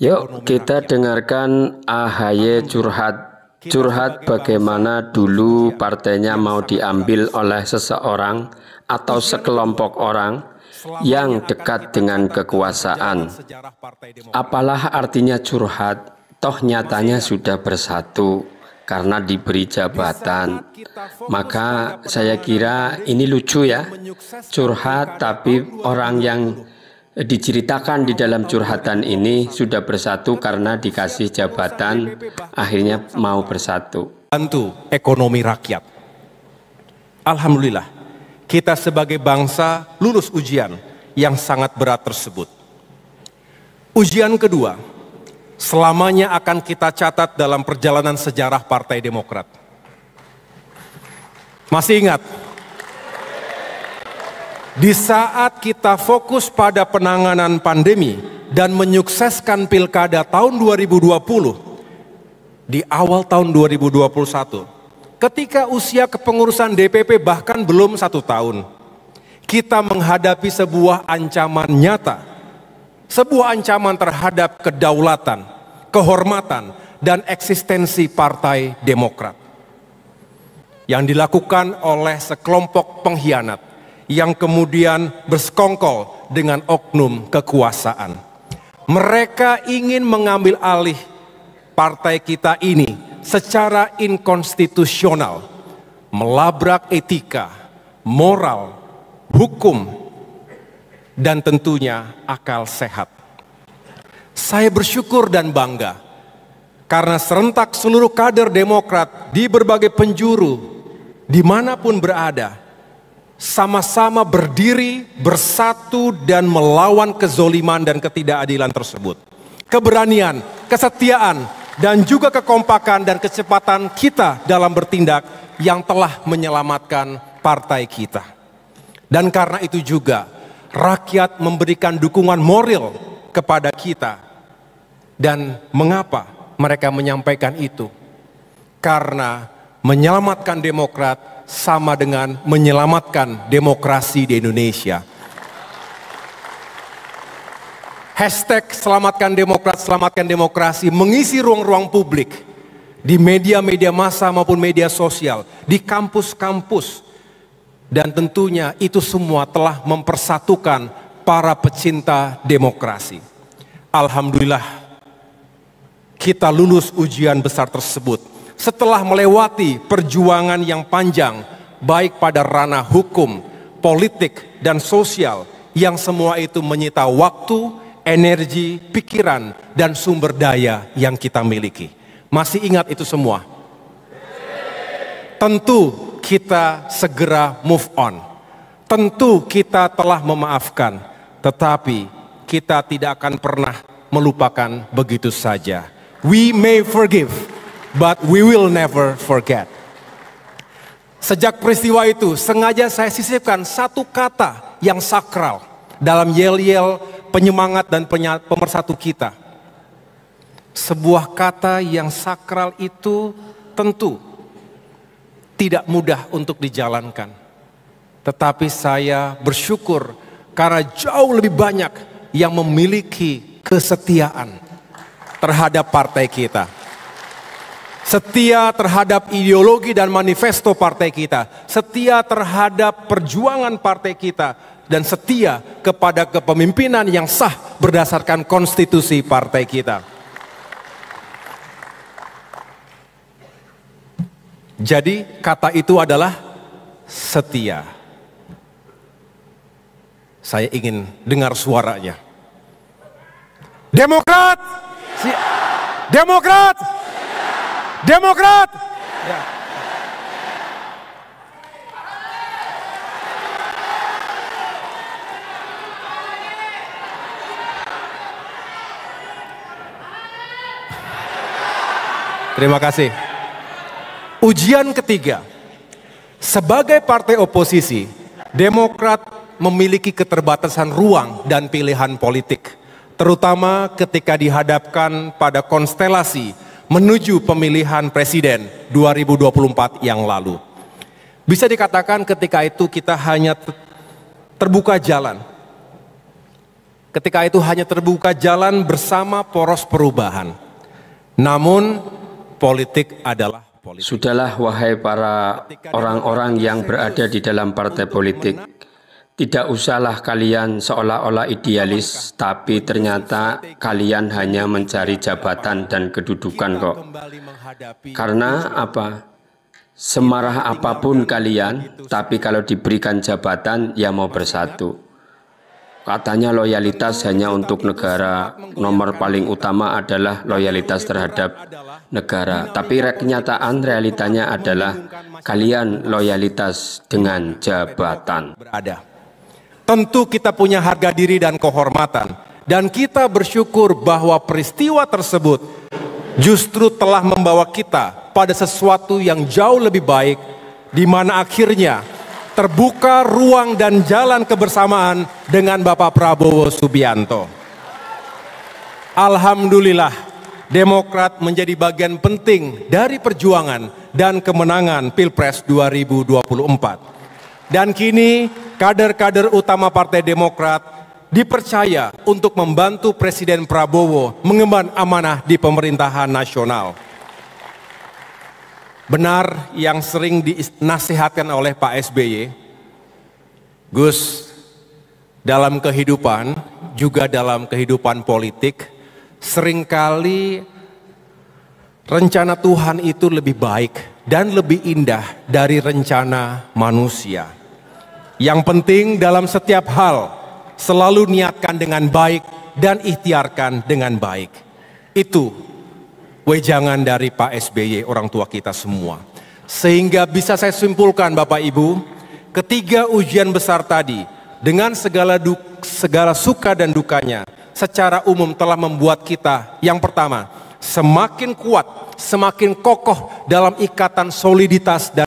Yuk kita dengarkan AHY curhat bagaimana dulu partainya mau diambil oleh seseorang atau sekelompok orang yang dekat dengan kekuasaan. Apalah artinya curhat, toh nyatanya sudah bersatu karena diberi jabatan. Maka saya kira ini lucu ya, curhat tapi orang yang diceritakan di dalam curhatan ini sudah bersatu karena dikasih jabatan, akhirnya mau bersatu. Bantu ekonomi rakyat. Alhamdulillah, kita sebagai bangsa lulus ujian yang sangat berat tersebut. Ujian kedua, selamanya akan kita catat dalam perjalanan sejarah Partai Demokrat. Masih ingat? Di saat kita fokus pada penanganan pandemi dan menyukseskan pilkada tahun 2020, di awal tahun 2021, ketika usia kepengurusan DPP bahkan belum 1 tahun, kita menghadapi sebuah ancaman nyata, sebuah ancaman terhadap kedaulatan, kehormatan, dan eksistensi Partai Demokrat yang dilakukan oleh sekelompok pengkhianat yang kemudian bersekongkol dengan oknum kekuasaan. Mereka ingin mengambil alih partai kita ini secara inkonstitusional, melabrak etika, moral, hukum, dan tentunya akal sehat. Saya bersyukur dan bangga karena serentak seluruh kader Demokrat di berbagai penjuru, dimanapun berada, sama-sama berdiri, bersatu, dan melawan kezoliman dan ketidakadilan tersebut. Keberanian, kesetiaan, dan juga kekompakan dan kecepatan kita dalam bertindak yang telah menyelamatkan partai kita. Dan karena itu juga, rakyat memberikan dukungan moral kepada kita. Dan mengapa mereka menyampaikan itu? Karena menyelamatkan Demokrat sama dengan menyelamatkan demokrasi di Indonesia. Hashtag selamatkan Demokrat, selamatkan demokrasi mengisi ruang-ruang publik di media-media massa maupun media sosial, di kampus-kampus, dan tentunya itu semua telah mempersatukan para pecinta demokrasi. Alhamdulillah, kita lulus ujian besar tersebut setelah melewati perjuangan yang panjang, baik pada ranah hukum, politik, dan sosial, yang semua itu menyita waktu, energi, pikiran, dan sumber daya yang kita miliki. Masih ingat itu semua? Tentu kita segera move on. Tentu kita telah memaafkan, tetapi kita tidak akan pernah melupakan begitu saja. We may forgive, but we will never forget. Sejak peristiwa itu, sengaja saya sisipkan satu kata yang sakral dalam yel-yel penyemangat dan pemersatu kita. Sebuah kata yang sakral itu tentu tidak mudah untuk dijalankan. Tetapi saya bersyukur karena jauh lebih banyak yang memiliki kesetiaan terhadap partai kita. Setia terhadap ideologi dan manifesto partai kita, setia terhadap perjuangan partai kita, dan setia kepada kepemimpinan yang sah berdasarkan konstitusi partai kita. Jadi kata itu adalah setia. Saya ingin dengar suaranya. Demokrat! Demokrat! Demokrat! Ya. Terima kasih. Ujian ketiga. Sebagai partai oposisi, Demokrat memiliki keterbatasan ruang dan pilihan politik, terutama ketika dihadapkan pada konstelasi menuju pemilihan presiden 2024 yang lalu. Bisa dikatakan ketika itu kita hanya terbuka jalan ketika itu hanya terbuka jalan bersama poros perubahan. Namun politik adalah politik. Sudahlah wahai para orang-orang yang berada di dalam partai politik, tidak usahlah kalian seolah-olah idealis, tapi ternyata kalian hanya mencari jabatan dan kedudukan kok. Karena apa? Semarah apapun kalian, tapi kalau diberikan jabatan, ya mau bersatu. Katanya loyalitas hanya untuk negara, nomor paling utama adalah loyalitas terhadap negara. Tapi kenyataan realitanya adalah kalian loyalitas dengan jabatan. Tentu kita punya harga diri dan kehormatan. Dan kita bersyukur bahwa peristiwa tersebut justru telah membawa kita pada sesuatu yang jauh lebih baik, di mana akhirnya terbuka ruang dan jalan kebersamaan dengan Bapak Prabowo Subianto. Alhamdulillah, Demokrat menjadi bagian penting dari perjuangan dan kemenangan Pilpres 2024. Dan kini kader-kader utama Partai Demokrat dipercaya untuk membantu Presiden Prabowo mengemban amanah di pemerintahan nasional. Benar yang sering dinasihatkan oleh Pak SBY, Gus, dalam kehidupan, juga dalam kehidupan politik, seringkali rencana Tuhan itu lebih baik dan lebih indah dari rencana manusia. Yang penting dalam setiap hal, selalu niatkan dengan baik dan ikhtiarkan dengan baik. Itu wejangan dari Pak SBY, orang tua kita semua. Sehingga bisa saya simpulkan Bapak Ibu, ketiga ujian besar tadi dengan segala suka dan dukanya secara umum telah membuat kita, yang pertama, semakin kuat, semakin kokoh dalam ikatan soliditas dan